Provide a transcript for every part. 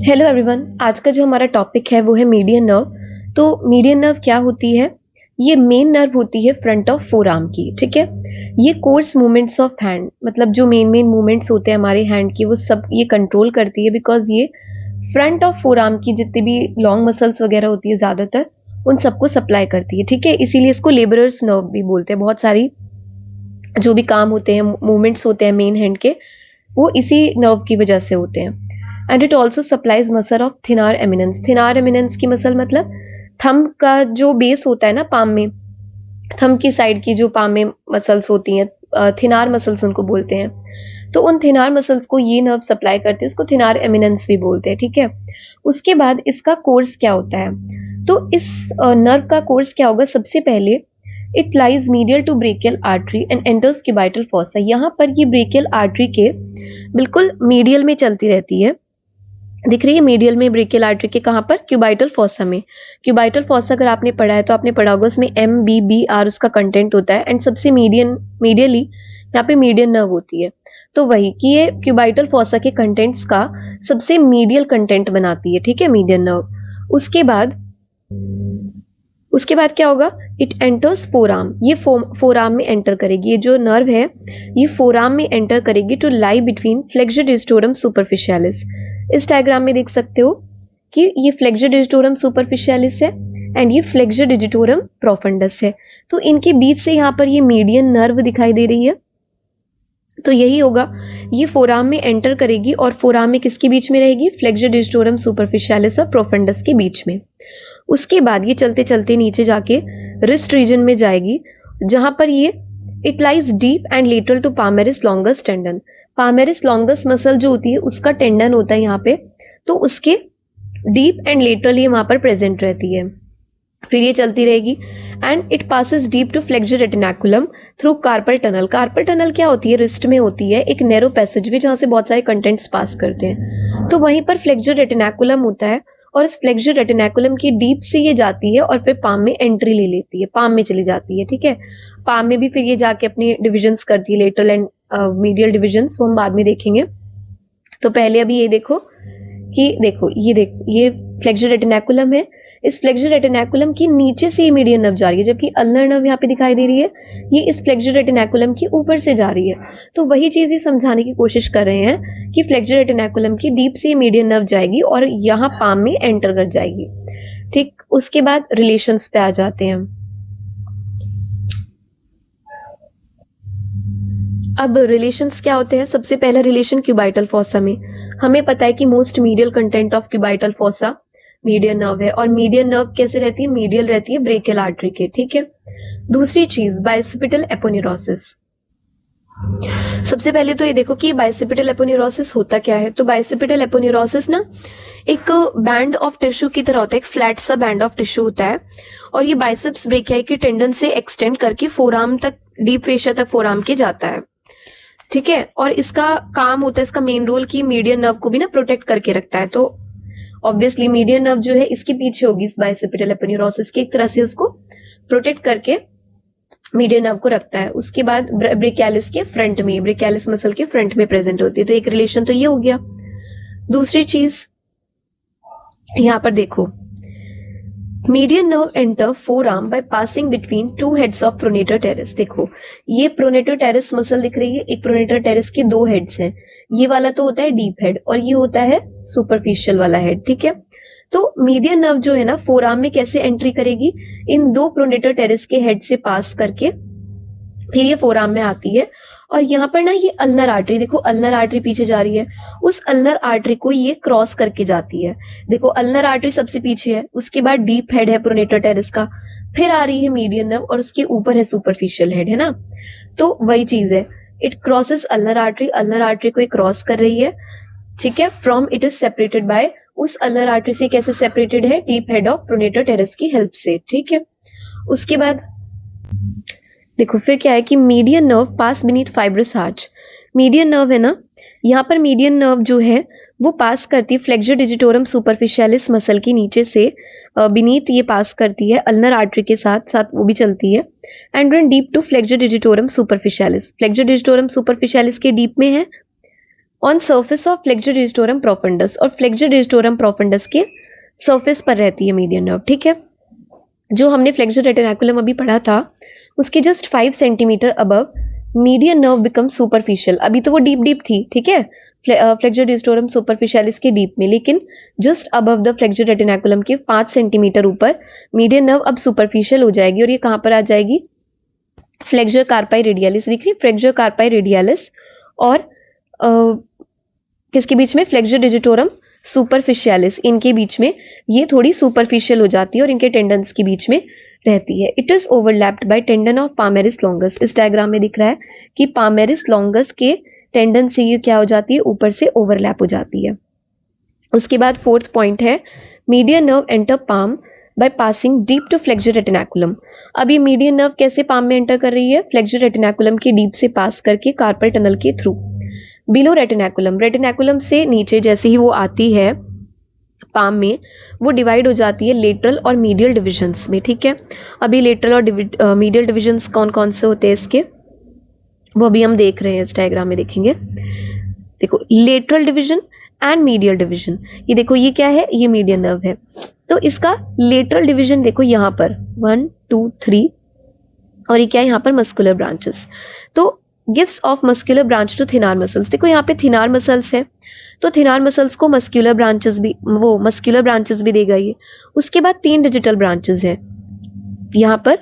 Hello everyone, आज का जो हमारा टॉपिक है वो है मीडियन नर्व। तो मीडियन नर्व क्या होती है? ये मेन नर्व होती है फ्रंट ऑफ फोर आर्म की। ठीक है, ये कोर्स मूवमेंट्स ऑफ हैंड, मतलब जो मेन मेन मूवमेंट्स होते हैं हमारे हैंड की वो सब ये कंट्रोल करती है, बिकॉज ये फ्रंट ऑफ फोर आर्म की जितनी भी लॉन्ग मसल्स वगैरह होती है ज़्यादातर उन सबको सप्लाई करती है। ठीक है, इसीलिए इसको लेबरर्स नर्व भी बोलते हैं। बहुत सारी जो भी काम होते हैं, मूवमेंट्स होते हैं मेन हैंड के, वो इसी नर्व की वजह से होते हैं। And it also supplies muscle of thenar eminence. Thenar eminence की मसल मतलब थंब का जो बेस होता है ना पाम में, थंब की साइड की जो पाम में मसल्स होती हैं, थिनार मसल्स उनको बोलते हैं। तो उन थिनार मसल्स को ये नर्व सप्लाई करते हैं, उसको थिनार एमिनेंस भी बोलते हैं। ठीक है, उसके बाद इसका कोर्स क्या होता है? तो इस नर्व का कोर्स क्या होगा? सबसे पहले it lies medial to brachial artery and enters cubital fossa. यहाँ पर ये ब्रेकियल आर्टरी के बिल्कुल मीडियल में चलती रहती है। दिख रही है मीडियल में ब्रेकियल आर्टरी के, कहाँ पर? क्यूबाइटल फॉसा में। क्यूबाइटल फॉसा अगर आपने पढ़ा है तो आपने पढ़ा होगा, उसमें MBBR उसका कंटेंट होता है एंड सबसे मीडियली यहाँ पे मीडियन नर्व होती है। तो वही कि ये क्यूबाइटल फॉसा के कंटेंट्स का सबसे मीडियल कंटेंट बनाती है। ठीक है, मीडियन नर्व। उसके बाद क्या होगा? It enters forearm. ये फोरआर्म में एंटर करेगी। ये जो नर्व है ये फोरआर्म में एंटर करेगी to lie between flexor digitorum superficialis. इस डायग्राम में देख सकते हो कि ये फ्लेक्सर डिजिटोरम सुपरफिशियलिस है एंड ये फ्लेक्सर डिजिटोरम प्रोफंडस है। तो इनके बीच से यहाँ पर ये मीडियन नर्व दिखाई दे रही है। तो यही होगा, ये फोरआर्म में एंटर करेगी और फोरआर्म में किसके बीच में रहेगी? फ्लेक्सर डिजिटोरम सुपरफिशियलिस और प्रोफंडस के बीच में। उसके बाद ये चलते चलते नीचे जाके रिस्ट रीजन में जाएगी, जहां पर ये it lies deep and lateral to palmaris longus tendon. Palmaris longus muscle जो होती है उसका टेंडन होता है यहाँ पे, तो उसके डीप एंड लेटरल ये वहां पर प्रेजेंट रहती है। फिर ये चलती रहेगी and it passes deep to flexor retinaculum through carpal tunnel. Carpal tunnel क्या होती है? रिस्ट में होती है एक नैरो पैसेज वे, जहां से बहुत सारे कंटेंट्स पास करते हैं। तो वहीं पर फ्लेक्सर रेटिनाकुलम होता है और इस फ्लेक्सर रेटिनाकुलम की डीप से ये जाती है और फिर पाम में एंट्री ले लेती है, पाम में चली जाती है। ठीक है, पाम में भी फिर ये जाके अपनी डिविजन्स करती है, लेटरल एंड मीडियल डिविजन्स, वो हम बाद में देखेंगे। तो पहले अभी ये देखो कि ये फ्लेक्सर रेटिनाकुलम है। इस फ्लेक्सर रेटिनाकुलम की नीचे से ये मीडियन नर्व जा रही है, जबकि अल्नर नर्व यहाँ पे दिखाई दे रही है, ये इस फ्लेक्सर रेटिनाकुलम की ऊपर से जा रही है। तो वही चीज ये समझाने की कोशिश कर रहे हैं कि फ्लेक्सर रेटिनाकुलम की डीप से मीडियन नर्व जाएगी और यहाँ पाम में एंटर कर जाएगी। ठीक, उसके बाद रिलेशंस पे आ जाते हैं। अब रिलेशंस क्या होते हैं? सबसे पहला रिलेशन क्यूबाइटल फॉसा में। हमें पता है कि most medial content of cubital fossa median nerve है, और मीडियन नर्व कैसे रहती है? मीडियल रहती है ब्रेकियल आर्टरी के। ठीक है, दूसरी चीज बाइसिपिटल एपोन्यूरोसिस। सबसे पहले तो ये देखो कि बाइसिपिटल एपोन्यूरोसिस होता क्या है। तो बाइसिपिटल एपोन्यूरोसिस ना एक बैंड ऑफ टिश्यू की तरह होता है, एक फ्लैट सा बैंड ऑफ टिश्यू होता है, और ये बाइसेप्स ब्रेकियाई के टेंडन से एक्सटेंड करके फोरआर्म तक, डीप फेशिया तक फोरआर्म के जाता है। ठीक है, और इसका काम होता है, इसका मेन रोल कि मीडियन नर्व को भी ना प्रोटेक्ट करके रखता है। तो ऑब्वियसली मीडियन नर्व जो है इसके पीछे होगी, इस बाइसेपिटल एपोन्यूरोसिस के, एक तरह से उसको प्रोटेक्ट करके मीडियन नर्व को रखता है। उसके बाद ब्रेकियालिस के फ्रंट में, ब्रेकियालिस मसल के फ्रंट में प्रेजेंट होती है। तो एक रिलेशन तो ये हो गया। दूसरी चीज यहां पर देखो, median nerve enter forearm by passing between two heads of pronator terrace. देखो ये प्रोनेटर टेरेस मसल दिख रही है, एक प्रोनेटर टेरेस के दो हेड्स हैं। ये वाला तो होता है डीप हेड और ये होता है सुपरफिशियल वाला हेड। ठीक है, तो मीडियन नर्व जो है ना फोरआर्म में कैसे एंट्री करेगी? इन दो प्रोनेटर टेरेस के हेड से पास करके फिर ये फोरआर्म में आती है। और यहाँ पर ना ये अल्नर आर्टरी, देखो अल्नर आर्टरी पीछे जा रही है, उस अल्नर आर्टरी को ये क्रॉस करके जाती है। देखो अल्नर आर्टरी सबसे पीछे है, उसके बाद डीप हेड है प्रोनेटर टेरेस का, फिर आ रही है मीडियन नर्व और उसके ऊपर है सुपरफिशियल हेड, है ना। तो वही चीज है, इट क्रॉसेस अल्नर आर्टरी को क्रॉस कर रही है। ठीक है, from it is separated by, उस अल्नर आर्टरी से कैसे सेपरेटेड है? Deep head of pronator terrace की हेल्प से। ठीक है, उसके बाद देखो फिर क्या है कि median nerve pass beneath fibrous arch. Median nerve है ना, यहाँ पर मीडियन नर्व जो है वो पास करती है फ्लेक्सर डिजिटोरम सुपरफिशियलिस मसल के नीचे से, बीनीथ ये पास करती है अल्नर आर्टरी के साथ साथ वो भी चलती है, and run deep to flexor digitorum superficialis. Flexor digitorum superficialis के डीप में है on surface of flexor digitorum profundus, और फ्लेक्सर डिजिटोरम प्रोफंडस के सर्फेस पर रहती है मीडियन नर्व, ठीक है। जो हमने फ्लेक्सर रेटिनाकुलम अभी पढ़ा था उसके just 5 centimetre above median nerve become superficial. अभी तो वो डीप डीप थी, ठीक है, फ्लेक्सर डिजिटोरम सुपरफिशियलिस के डीप में, लेकिन just above the flexor retinaculum के 5 सेंटीमीटर ऊपर मीडियन नर्व अब सुपरफिशियल हो जाएगी। और ये कहां पर आ जाएगी? फ्लेक्सर कार्पाई रेडियलिस, दिख रही है, फ्लेक्सर कार्पाई रेडियलिस और किसके बीच में? फ्लेक्सर डिजिटोरम सुपरफिशियलिस, इनके बीच में ये थोड़ी सुपरफिशियल हो जाती है और इनके टेंडन्स के बीच में रहती है। It is overlapped by tendon of palmaris longus. इस डायग्राम में दिख रहा है कि पामेरिस लॉन्गस के टेंडन से ये क्या हो जाती है? ऊपर से ओवरलैप हो जाती है। उसके बाद फोर्थ पॉइंट है median nerve enter palm by passing deep to flexor retinaculum. अब ये मीडियन नर्व कैसे पाम में एंटर कर रही है? फ्लेक्सर रेटिनाकुलम के डीप से पास करके कार्पल टनल के थ्रू। बिलो रेटिनाकुलम, रेटिनाकुलम से नीचे जैसे ही वो आती है पाम में, वो डिवाइड हो जाती है लेटरल और मीडियल डिविजन्स में, ठीक है। अभी लेटरल और मीडियल डिविजन्स कौन कौन से होते हैं इसके, वो अभी हम देख रहे हैं, इस डायग्राम में देखेंगे। देखो, lateral division and medial division, ये देखो ये क्या है? ये मीडियन नर्व है। तो इसका लेटरल डिवीजन देखो यहाँ पर 1 2 3, और ये क्या है? यहाँ पर मस्कुलर ब्रांचेस। तो gives off muscular branch to thenar muscles, देखो यहाँ पे थिनार मसल्स है, तो थिनार मसल्स को मस्कुलर ब्रांचेस भी देगा ये। उसके बाद 3 डिजिटल ब्रांचेस हैं यहाँ पर,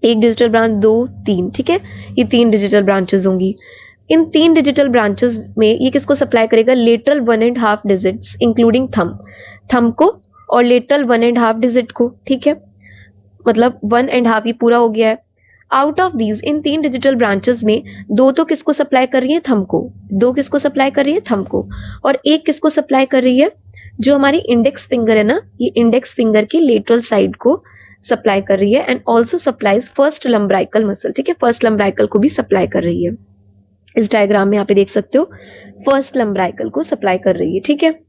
1 डिजिटल ब्रांच, 2 3, ठीक है, ये 3 डिजिटल ब्रांचेस होंगी। इन 3 डिजिटल ब्रांचेस में ये किसको सप्लाई करेगा? लेटरल 1.5 डिजिट्स इंक्लूडिंग थंब को, और लेटरल 1.5 डिजिट को, ठीक है, मतलब 1.5 ये पूरा हो गया है। Out of these, in 3 digital branches में 2 तो किसको सप्लाई कर रही है? थंब को। 2 किसको सप्लाई कर रही है? थंब को। और 1 किसको सप्लाई कर रही है? जो हमारी इंडेक्स फिंगर है ना, ये इंडेक्स फिंगर की लेटरल साइड को सप्लाई कर रही है, and also supplies first lumbrical muscle, ठीक है, फर्स्ट लंब्राइकल को भी सप्लाई कर रही है। इस डायग्राम में यहाँ पे देख सकते हो, फर्स्ट लंब्राइकल को सप्लाई कर रही है, ठीक है।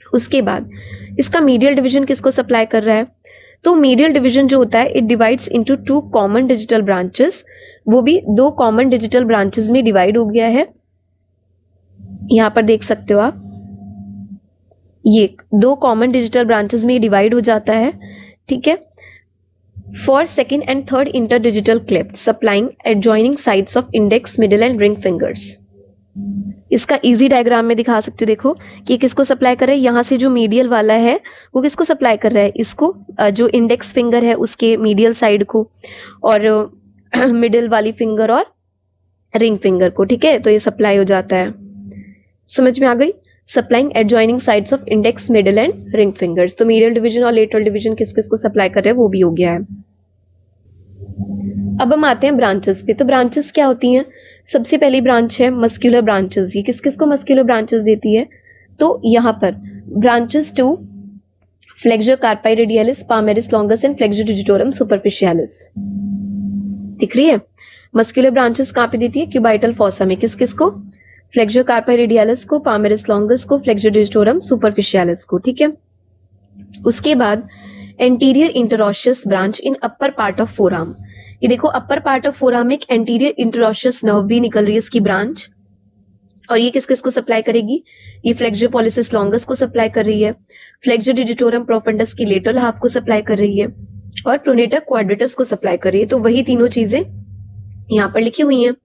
उसके बाद इसका मीडियल डिवीजन किसको सप्लाई कर रहा है? तो मीडियल डिवीजन जो होता है, it divides into 2 common digital branches, वो भी 2 कॉमन डिजिटल ब्रांचेस में डिवाइड हो गया है। यहां पर देख सकते हो आप, ये 2 कॉमन डिजिटल ब्रांचेस में डिवाइड हो जाता है, ठीक है। For second and third inter digital cleft supplying adjoining sides of index, middle and ring fingers. इसका इजी डायग्राम में दिखा सकते हो, देखो कि किसको सप्लाई कर रहा है। यहां से जो मीडियल वाला है वो किसको सप्लाई कर रहा है? इसको, जो इंडेक्स फिंगर है उसके मीडियल साइड को, और मिडिल वाली फिंगर और रिंग फिंगर को, ठीक है। तो ये सप्लाई हो जाता है, समझ में आ गई? Supplying adjoining sides of index, middle and ring fingers. तो मीडियल डिवीजन और लेटरल डिवीजन किस किस को सप्लाई कर रहे हैं वो भी हो गया है। अब हम आते हैं ब्रांचेस पे। तो ब्रांचेस क्या होती हैं? सबसे पहली ब्रांच है मस्कुलर ब्रांचेस। ये किस किस को मस्कुलर ब्रांचेस देती है? तो यहां पर branches to flexor carpi radialis, palmaris longus and flexor digitorum superficialis. दिख रही है? मस्कुलर ब्रांचेस कहां पे देती है? क्यूबाइटल फॉसा में। किस किस को? फ्लेक्सर कार्पाई रेडियलिस को, पामेरिस लॉन्गस को, फ्लेक्सर डिजिटोरम सुपरफिशियलिस को, ठीक है। उसके बाद anterior interosseous branch in upper part of forearm. ये देखो, अपर पार्ट ऑफ फोरआर्म में एक एंटीरियर इंटरऑशियस नर्व भी निकल रही है इसकी ब्रांच, और ये किस किस को सप्लाई करेगी? ये फ्लेक्सर पॉलिसिस लॉन्गस को सप्लाई कर रही है, फ्लेक्सर डिजिटोरम प्रोफंडस की लेटरल हाफ को सप्लाई कर रही है, और प्रोनेटर क्वाड्रेटस को सप्लाई कर रही है। तो वही तीनों चीजें यहाँ पर लिखी हुई हैं।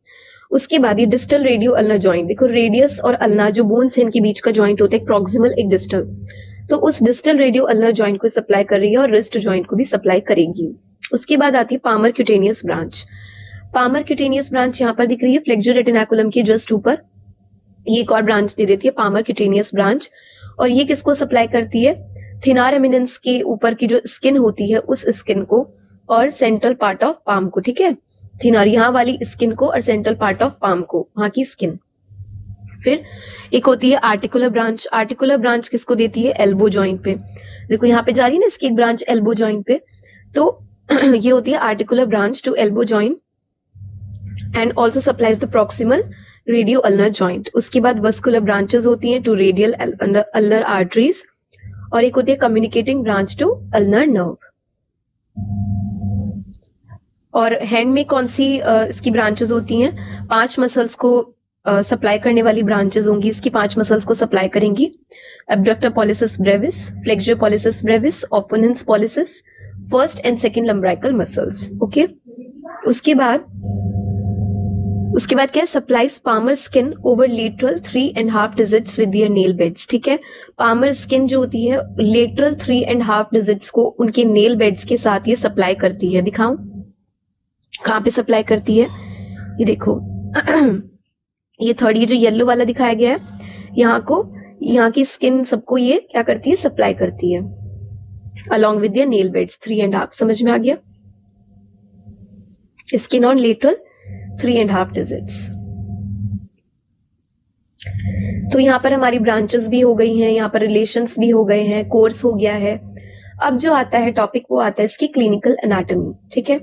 उसके बाद ये डिस्टल रेडियो अल्नर जॉइंट, देखो रेडियस और अल्ना जो बोन्स हैं इनके बीच का जॉइंट होता है, एक प्रॉक्सिमल एक डिस्टल, तो उस डिस्टल रेडियो अल्नर जॉइंट को सप्लाई कर रही है और रिस्ट जॉइंट को भी सप्लाई करेगी। उसके बाद आती है palmar cutaneous branch. Palmar cutaneous branch यहाँ पर दिख रही है फ्लेक्सर रेटिनाकुलम के जस्ट ऊपर, ये एक और ब्रांच दे देती है पामर क्यूटेनियस ब्रांच, और ये किसको सप्लाई करती है? थिनार एमिनेंस के ऊपर की जो स्किन होती है उस स्किन को और सेंट्रल पार्ट ऑफ पाम को, ठीक है, थिनार यहाँ वाली स्किन को और सेंट्रल पार्ट ऑफ पाम को, वहां की स्किन। फिर एक होती है आर्टिकुलर ब्रांच। आर्टिकुलर ब्रांच किसको देती है? एल्बो जॉइंट पे। देखो यहाँ पे जा रही है ना इसकी एक ब्रांच एल्बो जॉइंट पे, तो ये होती है articular branch to elbow joint and also supplies the proximal radio ulnar joint. उसके बाद वस्कुलर ब्रांचेस होती हैं टू रेडियल अल्नर आर्टरीज, और एक होती है communicating branch to ulnar nerve. और हैंड में कौन सी इसकी ब्रांचेस होती हैं? 5 मसल्स को सप्लाई करने वाली ब्रांचेस होंगी, इसकी 5 मसल्स को सप्लाई करेंगी। Abductor pollicis brevis, flexor pollicis brevis, opponens pollicis, first and second lumbrical muscles. Okay, उसके बाद क्या है, supplies palmar skin over lateral 3.5 digits with your nail beds. ठीक है, पामर स्किन जो होती है लेटरल 3.5 डिजिट्स को उनके नेल बेड्स के साथ ये सप्लाई करती है। दिखाऊं कहां पे सप्लाई करती है, ये देखो ये थर्ड, ये जो येलो वाला दिखाया गया है, यहाँ की स्किन सबको ये क्या करती है, सप्लाई करती है along with your nail beds 3.5। समझ में आ गया, स्किन ऑन लेटरल 3.5 डिजिट्स। तो यहां पर हमारी ब्रांचेस भी हो गई हैं, यहां पर रिलेशंस भी हो गए हैं, कोर्स हो गया है। अब जो आता है टॉपिक वो आता है इसकी क्लिनिकल एनाटॉमी। ठीक है,